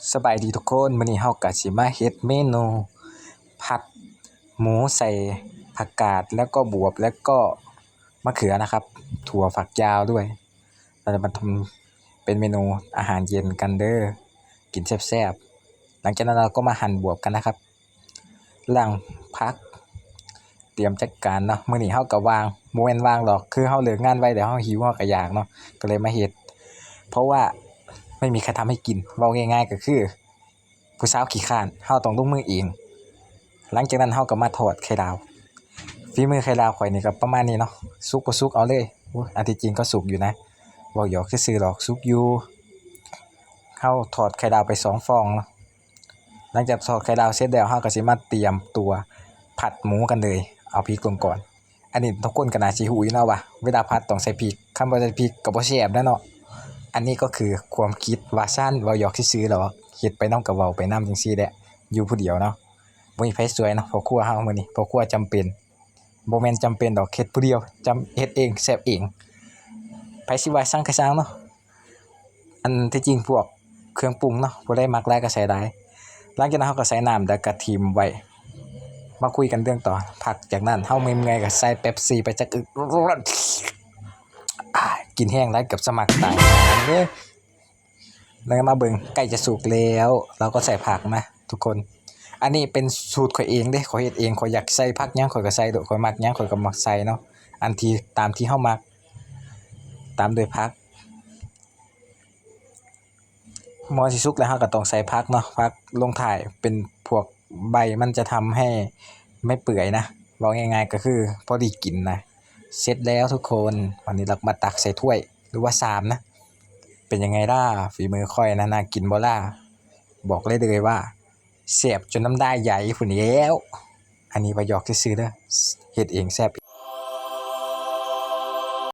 สบายดีทุกคนมื้อนี้เฮาก็สิมาเฮ็ดเมนูผัดหมูใส่ผักกาดแล้วก็บวบแล้วก็มะเขือนะครับถั่วฝักยาวด้วยเราจะมาทำเป็นเมนูอาหารเย็นกันเด้อกินแซ่บๆหลังจากนั้นเราก็มาหั่นบวบกันนะครับล้างผักเตรียมจัดการเนาะมื้อนี้เฮาก็วางบ่แม่นวางดอกคือเฮาเลิกงานไวเดี๋ยวเฮาหิวเฮาก็อยากเนาะก็เลยมาเฮ็ดเพราะว่าไม่มีใครทำให้กินเว้าง่ายๆก็คือผู้สาวขี้คร้านเฮาต้องลงมือเองหลังจากนั้นเฮาก็มาทอดไข่ดาวฝีมือไข่ดาวข้อยนี่ก็ประมาณนี้เนาะสุกบ่สุกเอาเลยอันที่จริงก็สุกอยู่นะเว้าหยอกซื่อๆดอกสุกอยู่เฮาทอดไข่ดาวไป2ฟองเนาะหลังจากทอดไข่ดาวเสร็จแล้วเฮาก็สิมาเตรียมตัวผัดหมูกันเลยเอาพริกลงก่อนอันนี้ทุกคนก็น่าสิรู้อยู่เนาะว่าเวลาผัดต้องใส่พริกคันบ่ใส่พริกก็บ่แซ่บแน่เนาะอันนี้ก็คือความคิดว่าซั่นเว้าหยอกซื่อๆดอกเฮ็ดไปนำก็เว้าไปนำจังซี่แหละอยู่ผู้เดียวเนาะบ่มีไผสวยเนาะพ่อครัวเฮามื้อนี้พ่อครัวจำเป็นบ่แม่นจำเป็นดอกเฮ็ดผู้เดียวเฮ็ดเองแซ่บเองไผสิว่าซังก็ซังเนาะอันที่จริงพวกเครื่องปรุงเนาะผู้ใดมักหลายก็ใส่หลายหลังจากนั้นเฮาก็ใส่น้ำแล้วก็ทิ่มไว้มาคุยกันเรื่องต่อพักจากนั้นเฮาเมื่อยๆก็ใส่เป๊ปซี่ไปจักอึกกินแห้งหลายเกือบสมัครตายเด้อแล้วก็มาเบิ่งใกล้จะสุกแล้วเราก็ใส่ผักนะทุกคนอันนี้เป็นสูตรข้อยเองเด้ข้อยเฮ็ดเองข้อยอยากใส่ผักหยังข้อยก็ใส่โดดข้อยมักหยังข้อยก็มักใส่เนาะอันที่ตามที่เฮามักตามด้วยผักหมอสิสุกแล้วเฮาก็ต้องใส่ผักเนาะผักลงท้ายเป็นพวกใบมันจะทำให้ไม่เปื่อยนะเว้าง่ายๆก็คือพอดีกินนะเสร็จแล้วทุกคนวันนี้เรามาตักใส่ถ้วยหรือว่าชามนะเป็นยังไงล่ะฝีมือข้อยนะน่ากินบ่ล่ะบอกเลยว่าแซ่บจนน้ำลายไหลพู้นแหล้วอันนี้บ่หยอกซื่อๆเด้อเฮ็ดเองแซ่บ